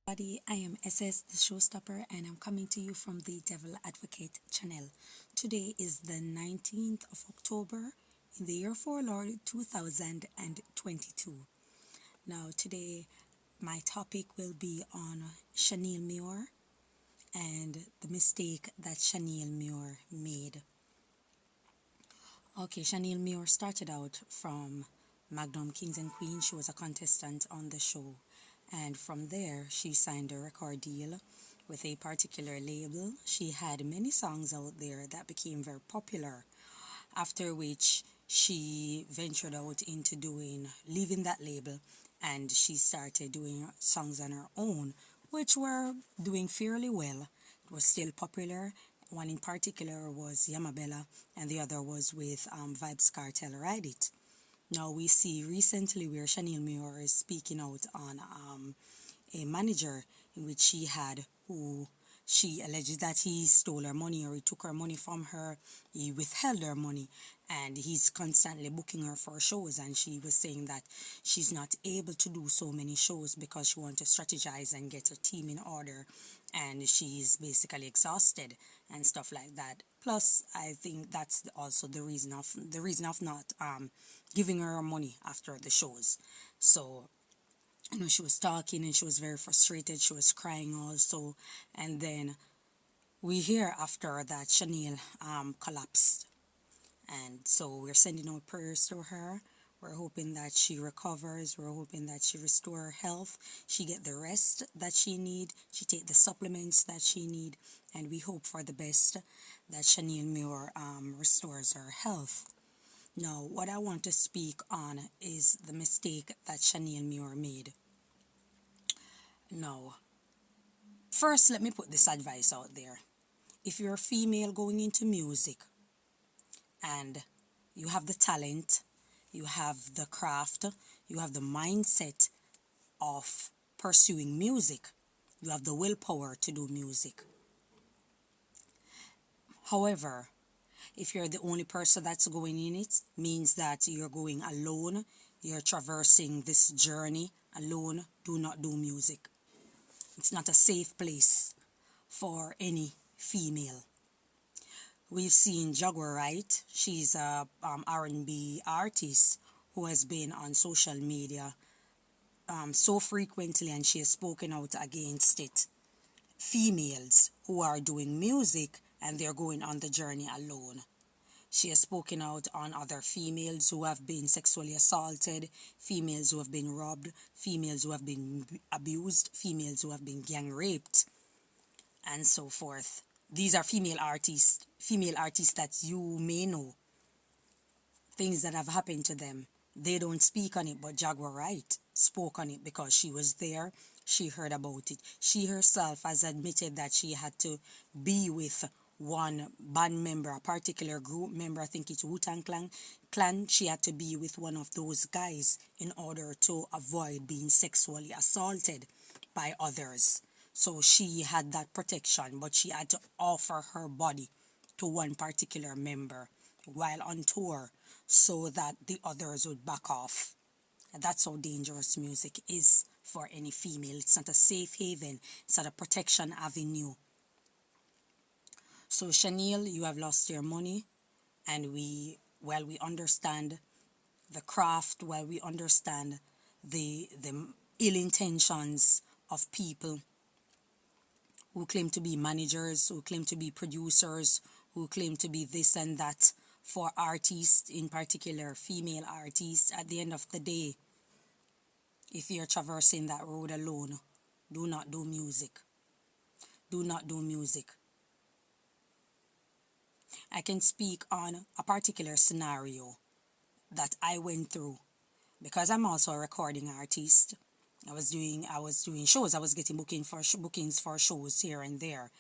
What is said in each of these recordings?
Everybody, I am SS the Showstopper and I'm coming to you from the Devil Advocate channel. Today is the 19th of October in the year for Lord 2022. Now today my topic will be on SHANEIL MUIR and the mistake that SHANEIL MUIR made. Okay, SHANEIL MUIR started out from Magnum Kings and Queens. She was a contestant on the show, and from there she signed a record deal with a particular label. She had many songs out there that became very popular, after which she ventured out into leaving that label, and she started doing songs on her own, which were doing fairly well. It was still popular. One in particular was Yamabella, and the other was with Vibes Cartel, Ride It. Now we see recently where SHANEIL MUIR is speaking out on a manager in which she had, who she alleges that he stole her money or he took her money from her, he withheld her money, and he's constantly booking her for shows, and she was saying that she's not able to do so many shows because she wants to strategize and get her team in order, and she's basically exhausted and stuff like that. Plus, I think that's also the reason of not giving her money after the shows. So she was talking and she was very frustrated. She was crying also, and then we hear after that SHANEIL collapsed, and so we're sending out prayers to her. We're hoping that she recovers. We're hoping that she restore her health. She get the rest that she need. She take the supplements that she need, and we hope for the best that SHANEIL MUIR restores her health. Now, what I want to speak on is the mistake that SHANEIL MUIR made. Now, first, let me put this advice out there. If you're a female going into music and you have the talent, you have the craft, you have the mindset of pursuing music, you have the willpower to do music. However, if you're the only person that's going in it, means that you're going alone, you're traversing this journey alone. Do not do music. It's not a safe place for any female. We've seen Jaguar Wright. She's a R&B artist who has been on social media so frequently, and she has spoken out against it. Females who are doing music and they're going on the journey alone. She has spoken out on other females who have been sexually assaulted, females who have been robbed, females who have been abused, females who have been gang raped, and so forth. These are female artists that you may know, things that have happened to them. They don't speak on it, but Jaguar Wright spoke on it because she was there. She heard about it. She herself has admitted that she had to be with one band member, a particular group member, I think it's Wu-Tang Clan. She had to be with one of those guys in order to avoid being sexually assaulted by others. So she had that protection, but she had to offer her body to one particular member while on tour so that the others would back off. And that's how dangerous music is for any female. It's not a safe haven. It's not a protection avenue. So SHANEIL, you have lost your money, and we understand the craft, we understand the ill intentions of people who claim to be managers, who claim to be producers, who claim to be this and that for artists, in particular female artists. At the end of the day, if you're traversing that road alone, do not do music. Do not do music. I can speak on a particular scenario that I went through because I'm also a recording artist. I was doing shows. I was getting bookings for shows here and there.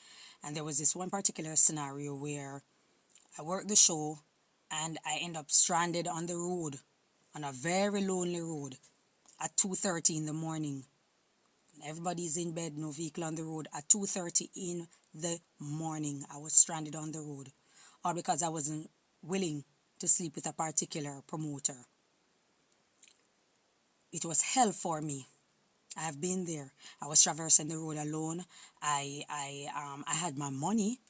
And there was this one particular scenario where I worked the show and I end up stranded on the road, on a very lonely road at 2:30 in the morning. Everybody's in bed, no vehicle on the road. At 2:30 in the morning, I was stranded on the road. All because I wasn't willing to sleep with a particular promoter. It was hell for me. I've been there. I was traversing the road alone. I had my money,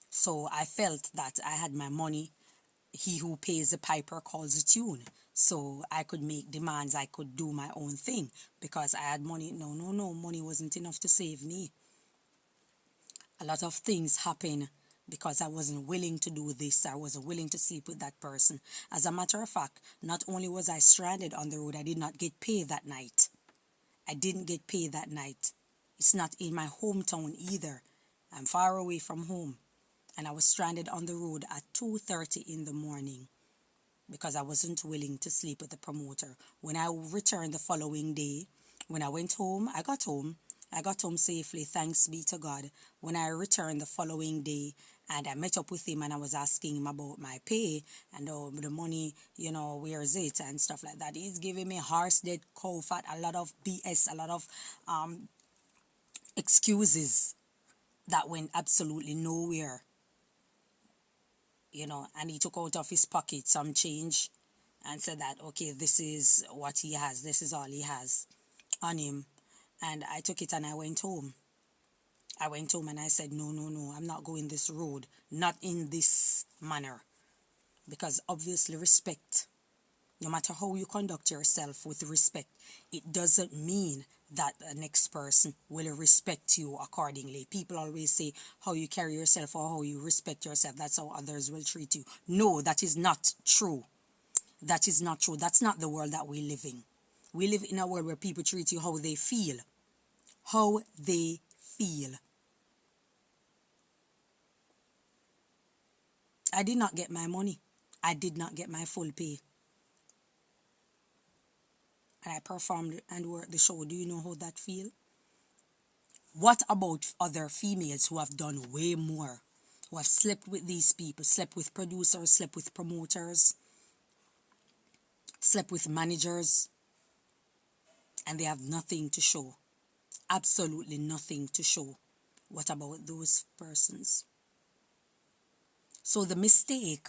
so I felt that I had my money. He who pays the piper calls the tune. So I could make demands. I could do my own thing because I had money. No, no, no. Money wasn't enough to save me. A lot of things happen because I wasn't willing to do this. I wasn't willing to sleep with that person. As a matter of fact, not only was I stranded on the road, I did not get paid that night. I didn't get paid that night. It's not in my hometown either. I'm far away from home. And I was stranded on the road at 2:30 in the morning because I wasn't willing to sleep with the promoter. When I returned the following day, when I went home, I got home. I got home safely, thanks be to God. When I returned the following day and I met up with him and I was asking him about my pay and the money, where is it and stuff like that. He's giving me horse dead cow fat, a lot of BS, a lot of excuses that went absolutely nowhere. And he took out of his pocket some change and said that, okay, this is what he has, this is all he has on him. And I took it and I went home. I went home and I said, no, no, no, I'm not going this road, not in this manner. Because obviously respect, no matter how you conduct yourself with respect, it doesn't mean that the next person will respect you accordingly. People always say how you carry yourself or how you respect yourself, that's how others will treat you. No, that is not true. That is not true. That's not the world that we live in. We live in a world where people treat you how they feel. How they feel. I did not get my money. I did not get my full pay. And I performed and worked the show. Do you know how that feel? What about other females who have done way more? Who have slept with these people, slept with producers, slept with promoters, slept with managers, and they have nothing to show. Absolutely nothing to show. What about those persons? So the mistake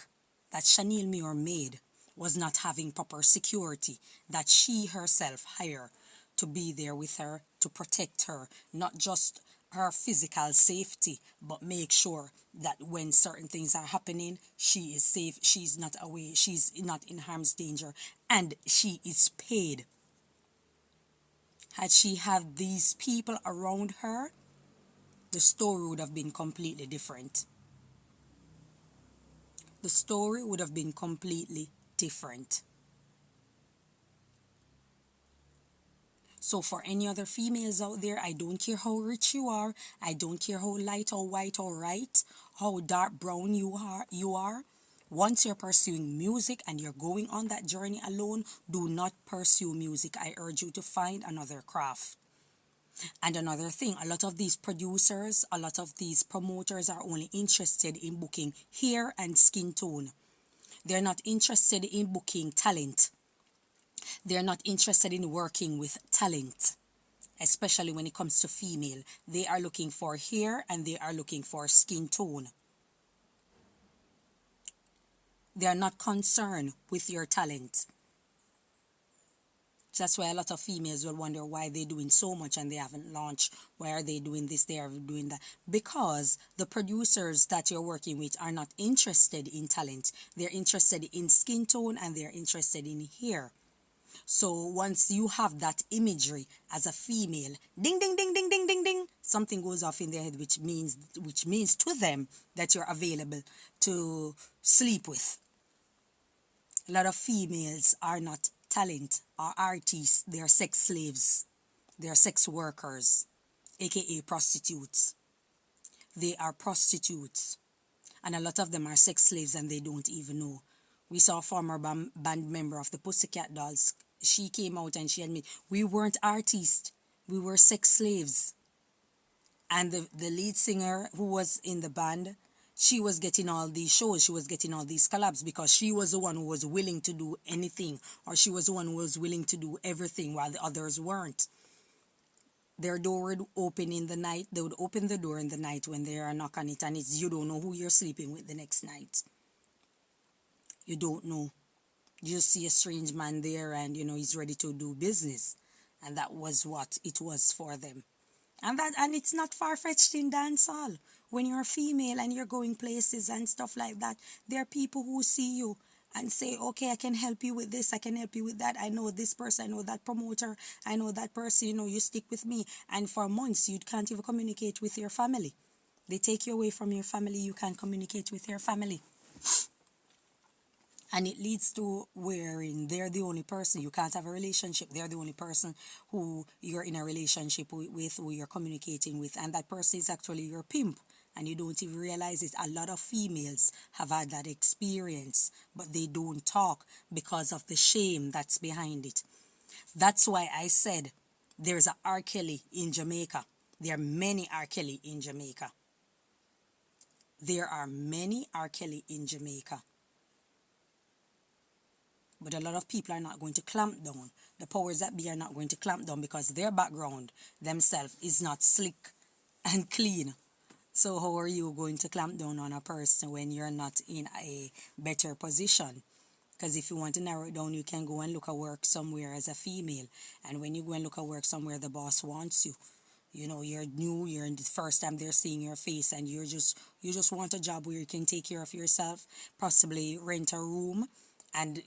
that SHANEIL MUIR made was not having proper security that she herself hired to be there with her, to protect her, not just her physical safety, but make sure that when certain things are happening, she is safe, she's not away, she's not in harm's danger, and she is paid. Had she had these people around her, the story would have been completely different. The story would have been completely different. So for any other females out there, I don't care how rich you are, I don't care how light or white or right, how dark brown you are. Once you're pursuing music and you're going on that journey alone, do not pursue music. I urge you to find another craft. And another thing, a lot of these producers, a lot of these promoters are only interested in booking hair and skin tone. They're not interested in booking talent. They're not interested in working with talent, especially when it comes to female. They are looking for hair and they are looking for skin tone. They are not concerned with your talent. That's why a lot of females will wonder why they're doing so much and they haven't launched. Why are they doing this? They are doing that. Because the producers that you're working with are not interested in talent. They're interested in skin tone and they're interested in hair. So once you have that imagery as a female, ding, ding, ding, ding, ding, ding, ding, something goes off in their head, which means to them that you're available to sleep with. A lot of females are not talent or artists. They are sex slaves. They are sex workers, aka prostitutes. They are prostitutes. And a lot of them are sex slaves and they don't even know. We saw a former band member of the Pussycat Dolls. She came out and she admitted, we weren't artists. We were sex slaves. And the lead singer who was in the band, she was getting all these shows, she was getting all these collabs because she was the one who was willing to do anything, or she was the one who was willing to do everything while the others weren't. Their door would open in the night. They would open the door in the night when there are a knock on it and it's you don't know who you're sleeping with the next night. You don't know. You just see a strange man there and he's ready to do business. and that was what it was for them. And it's not far-fetched in dancehall. When you're a female and you're going places and stuff like that, there are people who see you and say, okay, I can help you with this, I can help you with that. I know this person, I know that promoter, I know that person, you stick with me. And for months, you can't even communicate with your family. They take you away from your family, you can't communicate with your family. And it leads to wherein they're the only person, you can't have a relationship, they're the only person who you're in a relationship with, who you're communicating with, and that person is actually your pimp, and you don't even realize it. A lot of females have had that experience, but they don't talk because of the shame that's behind it. That's why I said there's a R. Kelly in Jamaica. There are many R. Kelly in Jamaica. There are many R. Kelly in Jamaica. But a lot of people are not going to clamp down. The powers that be are not going to clamp down because their background themselves is not slick and clean. So how are you going to clamp down on a person when you're not in a better position? Because if you want to narrow it down, you can go and look at work somewhere as a female. And when you go and look at work somewhere, the boss wants you. You're new, you're in the first time they're seeing your face, and you just want a job where you can take care of yourself, possibly rent a room, and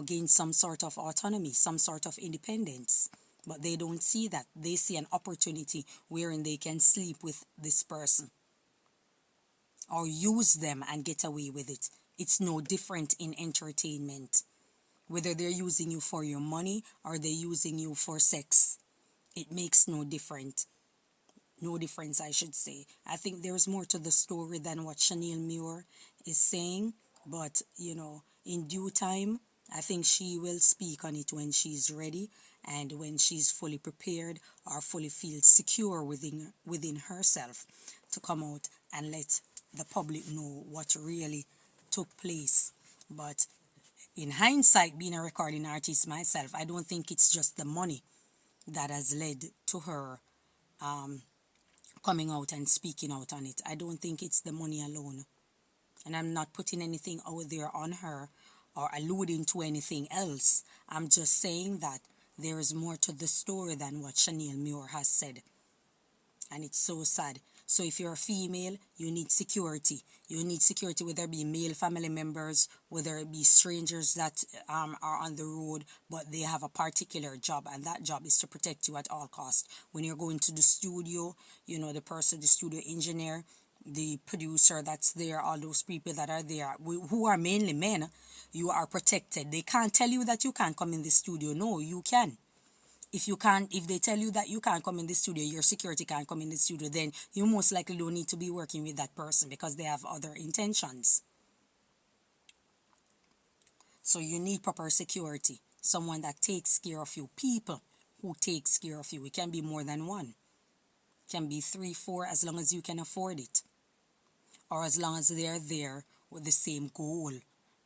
gain some sort of autonomy, some sort of independence. But they don't see that. They see an opportunity wherein they can sleep with this person or use them and get away with it. It's no different in entertainment. Whether they're using you for your money or they're using you for sex, it makes no difference. No difference, I should say. I think there's more to the story than what SHANEIL MUIR is saying, but in due time, I think she will speak on it when she's ready and when she's fully prepared or fully feels secure within herself to come out and let the public know what really took place. But in hindsight, being a recording artist myself, I don't think it's just the money that has led to her coming out and speaking out on it. I don't think it's the money alone. And I'm not putting anything out there on her or alluding to anything else. I'm just saying that there is more to the story than what SHANEIL MUIR has said. And it's so sad. So if you're a female, you need security. You need security, whether it be male family members, whether it be strangers that are on the road, but they have a particular job, and that job is to protect you at all costs. When you're going to the studio, the studio engineer, the producer that's there, all those people that are there, who are mainly men, you are protected. They can't tell you that you can't come in the studio. No, you can. If they tell you that you can't come in the studio, your security can't come in the studio, then you most likely don't need to be working with that person because they have other intentions. So you need proper security. Someone that takes care of you. People who takes care of you. It can be more than one. It can be 3, 4, as long as you can afford it. Or as long as they're there with the same goal.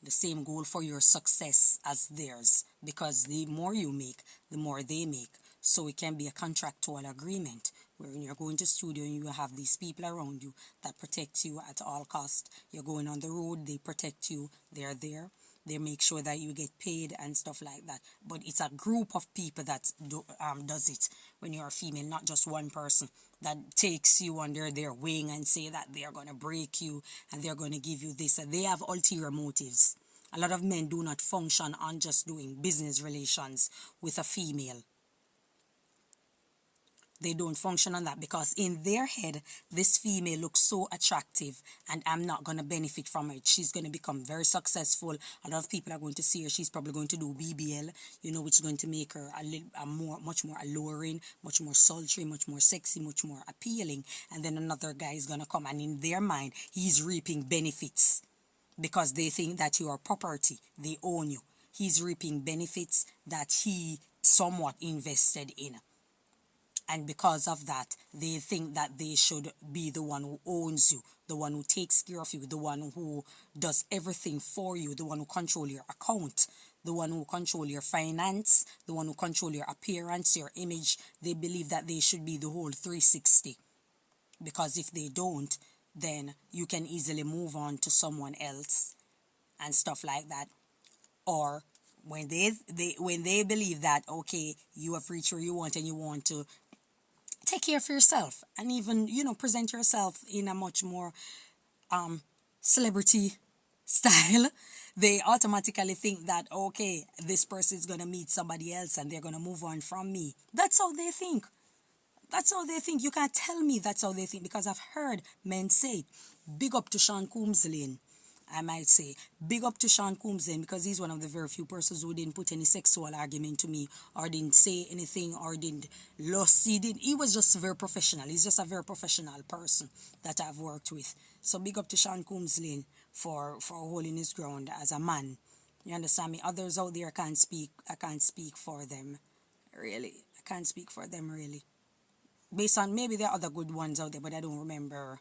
The same goal for your success as theirs, because the more you make, the more they make. So it can be a contractual agreement where when you're going to studio and you have these people around you that protect you at all costs. You're going on the road, they protect you, they're there. They make sure that you get paid and stuff like that. But it's a group of people that does it when you're a female, not just one person that takes you under their wing and say that they are going to break you and they're going to give you this. And they have ulterior motives. A lot of men do not function on just doing business relations with a female. They don't function on that because in their head, this female looks so attractive and I'm not going to benefit from it. She's going to become very successful. A lot of people are going to see her. She's probably going to do BBL, which is going to make her much more alluring, much more sultry, much more sexy, much more appealing. And then another guy is going to come and in their mind, he's reaping benefits because they think that you are property. They own you. He's reaping benefits that he somewhat invested in. And because of that, they think that they should be the one who owns you, the one who takes care of you, the one who does everything for you, the one who controls your account, the one who controls your finance, the one who controls your appearance, your image. They believe that they should be the whole 360. Because if they don't, then you can easily move on to someone else and stuff like that. Or when they believe that, okay, you have reached where you want and you want to take care of yourself and even, present yourself in a much more celebrity style, they automatically think that, okay, this person is going to meet somebody else and they're going to move on from me. That's how they think. That's how they think. You can't tell me that's how they think, because I've heard men say, big up to Sean Combs Lane. I might say, big up to Sean Combs Lane, because he's one of the very few persons who didn't put any sexual argument to me or didn't say anything or didn't lust. He was just very professional. He's just a very professional person that I've worked with. So big up to Sean Combs Lane for holding his ground as a man. You understand me? Others out there can't speak. I can't speak for them. Really. I can't speak for them, really. Based on, maybe there are other good ones out there, but I don't remember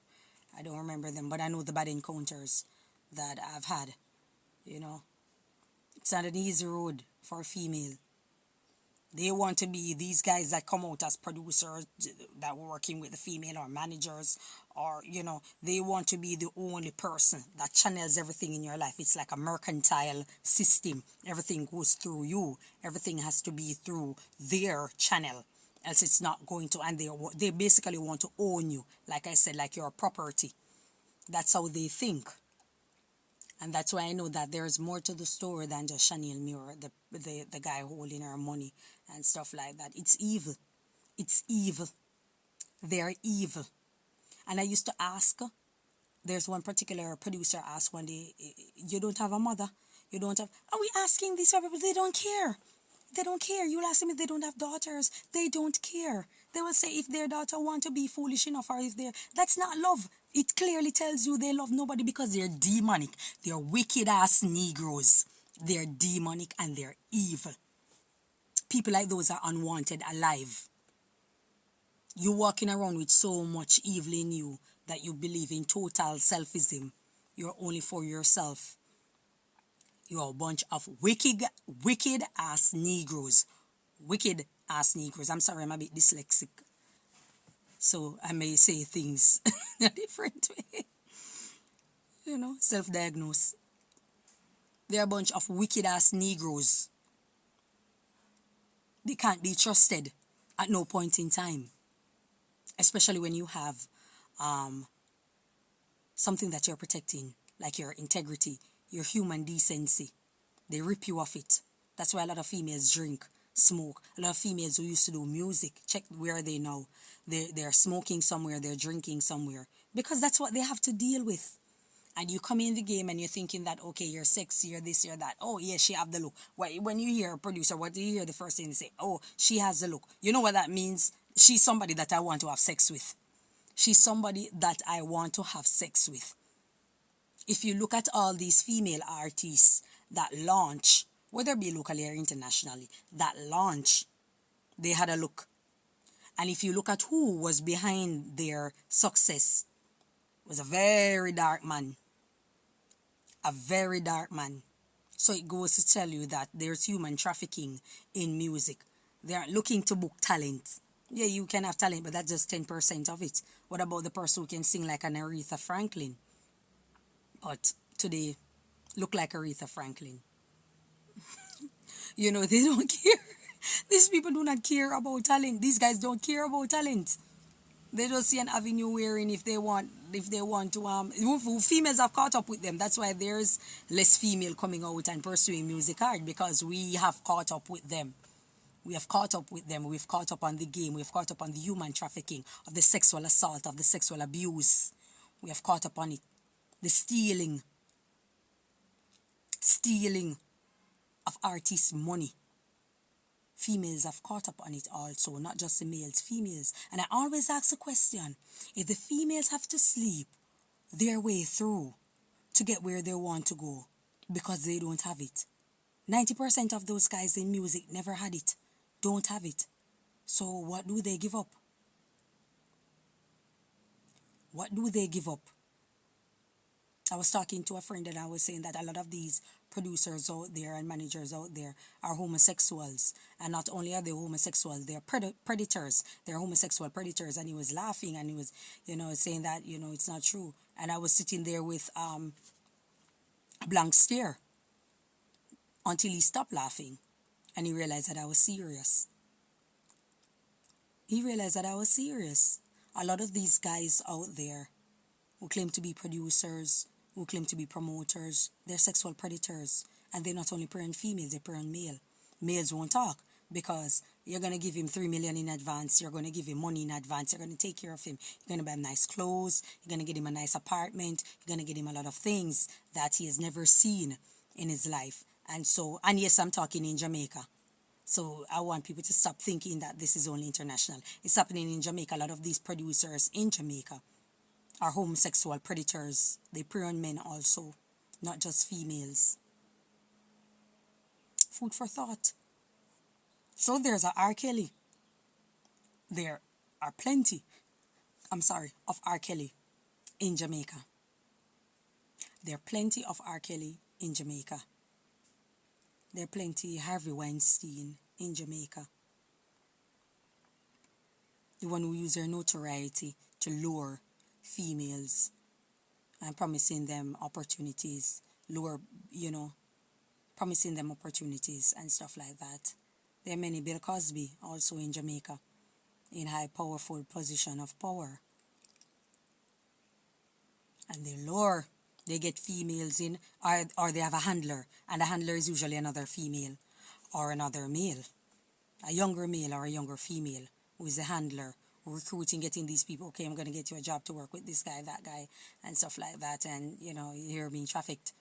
them. But I know the bad encounters that I've had. It's not an easy road for a female. They want to be these guys that come out as producers that were working with the female, or managers, or they want to be the only person that channels everything in your life. It's like a mercantile system. Everything goes through you. Everything has to be through their channel, else it's not going to. And they basically want to own you, like I said, like your property. That's how they think. And that's why I know that there's more to the story than just SHANEIL MUIR, the guy holding her money and stuff like that. It's evil. It's evil. They're evil. And I used to ask, there's one particular producer asked one day, you don't have a mother? You don't have... Are we asking these people? They don't care. They don't care. You'll ask them if they don't have daughters. They don't care. They will say if their daughter want to be foolish enough, or if they're... That's not love. It clearly tells you they love nobody, because they're demonic. They're wicked-ass Negroes. They're demonic and they're evil. People like those are unwanted alive. You're walking around with so much evil in you that you believe in total selfism. You're only for yourself. You're a bunch of wicked-ass Negroes. Wicked-ass Negroes. I'm sorry, I'm a bit dyslexic, so I may say things a different way. Self-diagnose. They're a bunch of wicked-ass Negroes. They can't be trusted at no point in time. Especially when you have something that you're protecting, like your integrity, your human decency. They rip you off it. That's why a lot of females drink, smoke. A lot of females who used to do music, check where are they now. They're smoking somewhere, they're drinking somewhere, because that's what they have to deal with. And you come in the game and you're thinking that, okay, you're sexy, you're this, you're that. Oh, yeah, she have the look. When you hear a producer, what do you hear the first thing they say? Oh, she has the look. You know what that means? She's somebody that I want to have sex with. She's somebody that I want to have sex with. If you look at all these female artists that launch, whether it be locally or internationally, that launch, they had a look. And if you look at who was behind their success, it was a very dark man. A very dark man. So it goes to tell you that there's human trafficking in music. They aren't looking to book talent. Yeah, you can have talent, but that's just 10% of it. What about the person who can sing like an Aretha Franklin? But today, look like Aretha Franklin. They don't care. These people do not care about talent. These guys don't care about talent. They just see an avenue wherein if they want to, females have caught up with them. That's why there's less female coming out and pursuing music hard, because we have caught up with them. We have caught up with them. We've caught up on the game. We've caught up on the human trafficking, of the sexual assault, of the sexual abuse. We have caught up on it. The stealing of artists' money. Females have caught up on it also, not just the males, females. And I always ask the question, if the females have to sleep their way through to get where they want to go because they don't have it, 90% of those guys in music never had it, don't have it. So what do they give up? What do they give up? I was talking to a friend and I was saying that a lot of these producers out there and managers out there are homosexuals. And not only are they homosexuals, they're predators. They're homosexual predators. And he was laughing and he was, saying that, it's not true. And I was sitting there with a blank stare. until he stopped laughing and he realized that I was serious. He realized that I was serious. A lot of these guys out there who claim to be producers, who claim to be promoters, they're sexual predators. And they not only prey on females, they prey on male. Males won't talk because you're going to give him 3 million in advance. You're going to give him money in advance. You're going to take care of him. You're going to buy him nice clothes. You're going to get him a nice apartment. You're going to get him a lot of things that he has never seen in his life. And yes, I'm talking in Jamaica. So I want people to stop thinking that this is only international. It's happening in Jamaica. A lot of these producers in Jamaica are homosexual predators. They prey on men also, not just females. Food for thought. So there's a R. Kelly. There are plenty, of R. Kelly in Jamaica. There are plenty of R. Kelly in Jamaica. There are plenty Harvey Weinstein in Jamaica. The one who used their notoriety to lure females and promising them opportunities, promising them opportunities and stuff like that. There are many. Bill Cosby also in Jamaica, in high powerful position of power. And they lure. They get females in, or they have a handler, and the handler is usually another female or another male, a younger male or a younger female who is the handler, recruiting, getting these people, okay, I'm going to get you a job to work with this guy, that guy, and stuff like that, and, you're being trafficked.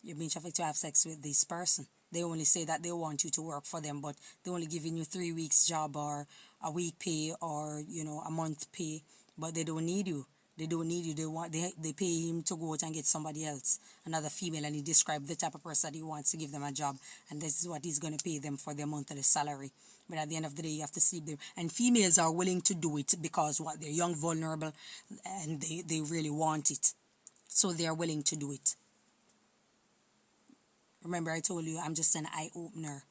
You're being trafficked to have sex with this person. They only say that they want you to work for them, but they're only giving you 3 weeks job or a week pay or, a month pay, but they don't need you. They don't need you. They pay him to go out and get somebody else, another female, and he described the type of person that he wants to give them a job, and this is what he's going to pay them for their monthly salary. But at the end of the day, you have to sleep them. And females are willing to do it because they're young, vulnerable, and they really want it. So they're willing to do it. Remember, I told you I'm just an eye-opener.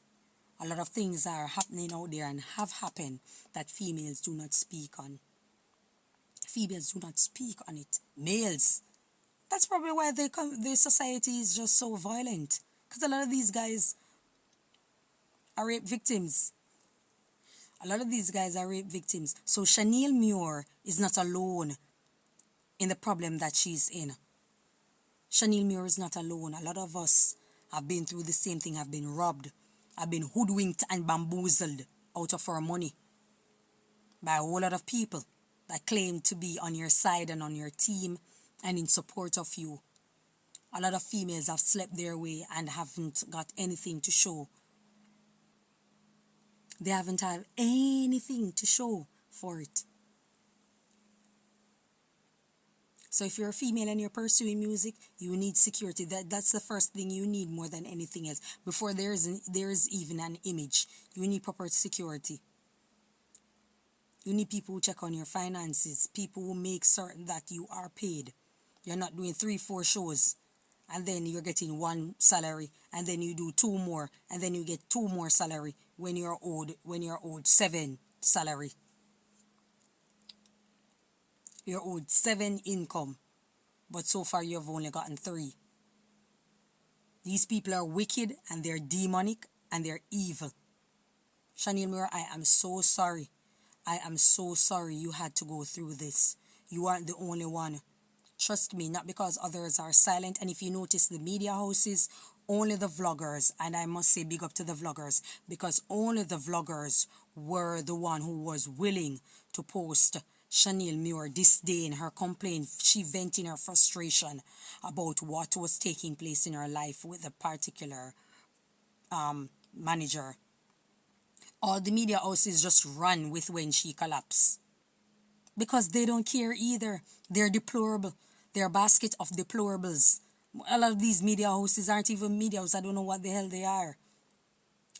A lot of things are happening out there and have happened that females do not speak on. Females do not speak on it. Males. That's probably why the society is just so violent. Because a lot of these guys are rape victims. So SHANEIL MUIR is not alone in the problem that she's in. SHANEIL MUIR is not alone. A lot of us have been through the same thing, have been robbed, have been hoodwinked and bamboozled out of our money by a whole lot of people that claim to be on your side and on your team and in support of you. A lot of females have slept their way and haven't got anything to show. They haven't had anything to show for it. So if you're a female and you're pursuing music, you need security. That's the first thing you need more than anything else. Before there is even an image, you need proper security. You need people who check on your finances, people who make certain that you are paid. You're not doing 3-4 shows and then you're getting 1 salary, and then you do 2 more, and then you get 2 more salary when you're owed 7 salary. You're owed 7 income, but so far you've only gotten 3. These people are wicked and they're demonic and they're evil. SHANEIL MUIR, I am so sorry. I am so sorry you had to go through this. You aren't the only one. Trust me, not because others are silent. And if you notice the media houses, only the vloggers, and I must say big up to the vloggers, because only the vloggers were the one who was willing to post SHANEIL MUIR disdain, her complaint, she venting her frustration about what was taking place in her life with a particular manager. All the media houses just run with when she collapsed. Because they don't care either. They're deplorable. They're a basket of deplorables. A lot of these media houses aren't even media houses. I don't know what the hell they are.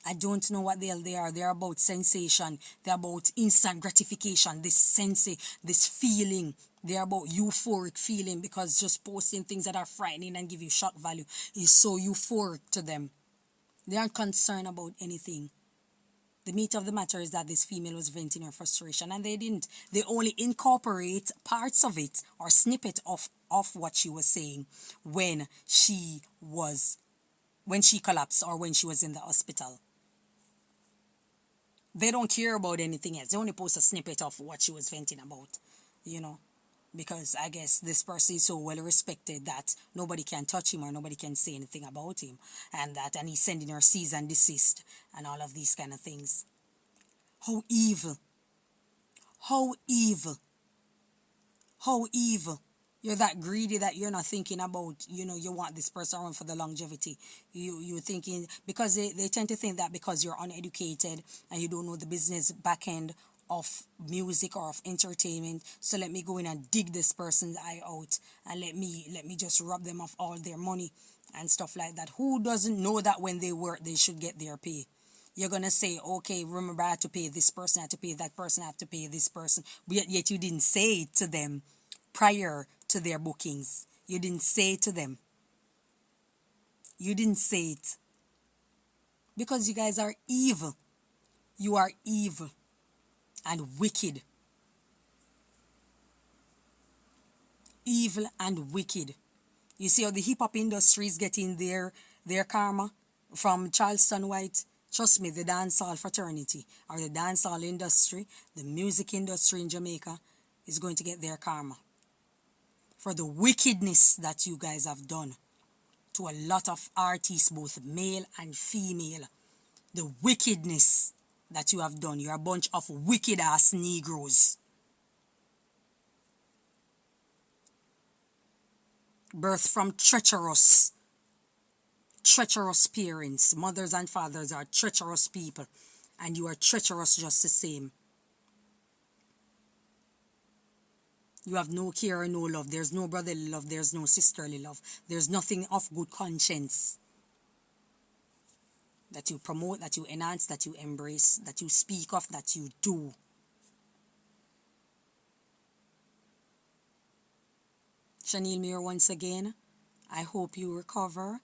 I don't know what the hell they are. They're about sensation. They're about instant gratification. This feeling. They're about euphoric feeling, because just posting things that are frightening and give you shock value is so euphoric to them. They aren't concerned about anything. The meat of the matter is that this female was venting her frustration, and they didn't. They only incorporate parts of it or snippet of what she was saying when she was when she collapsed or when she was in the hospital. They don't care about anything else. They only post a snippet of what she was venting about, you know, because I guess this person is so well respected that nobody can touch him or nobody can say anything about him, and he's sending her cease and desist and all of these kind of things. How evil. How evil. How evil. You're that greedy that you're not thinking about, you want this person around for the longevity. You're thinking, because they tend to think that because you're uneducated and you don't know the business back end of music or of entertainment, so let me go in and dig this person's eye out and let me just rob them of all their money and stuff like that. Who doesn't know that when they work they should get their pay? You're going to say, okay, remember I have to pay this person, I have to pay that person, I have to pay this person. But yet you didn't say it to them prior to their bookings. You didn't say it to them. You didn't say it. Because you guys are evil. You are evil and wicked. Evil and wicked. You see how the hip-hop industry is getting their karma from Charleston White? Trust me, the dancehall fraternity or the dancehall industry, the music industry in Jamaica is going to get their karma for the wickedness that you guys have done to a lot of artists, both male and female. The wickedness that you have done. You're a bunch of wicked ass Negroes. Birth from treacherous parents. Mothers and fathers are treacherous people, and you are treacherous just the same. You have no care or no love. There's no brotherly love. There's no sisterly love. There's nothing of good conscience that you promote, that you enhance, that you embrace, that you speak of, that you do. Shaneel Muir, once again, I hope you recover.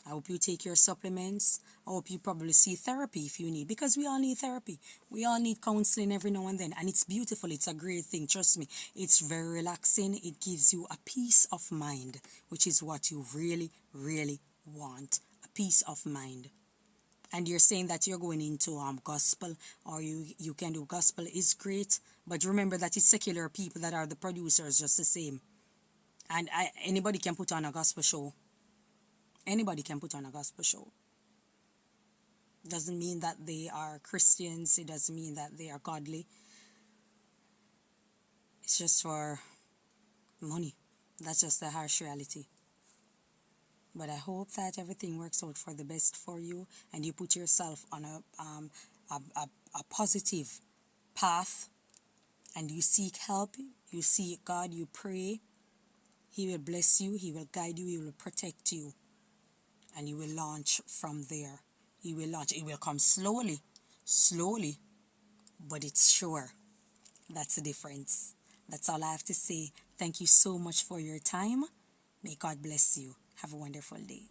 I hope you take your supplements. I hope you probably see therapy if you need, because we all need therapy. We all need counseling every now and then, and it's beautiful. It's a great thing. Trust me. It's very relaxing. It gives you a peace of mind, which is what you really, really want. A peace of mind. And you're saying that you're going into gospel, or you can do gospel, is great, but remember that it's secular people that are the producers just the same. And anybody can put on a gospel show. Anybody can put on a gospel show. Doesn't mean that they are Christians. It doesn't mean that they are godly. It's just for money. That's just the harsh reality. But I hope that everything works out for the best for you, and you put yourself on a positive path, and you seek help. You seek God. You pray. He will bless you. He will guide you. He will protect you. And you will launch from there. You will launch. It will come slowly, but it's sure. That's the difference. That's all I have to say. Thank you so much for your time. May God bless you. Have a wonderful day.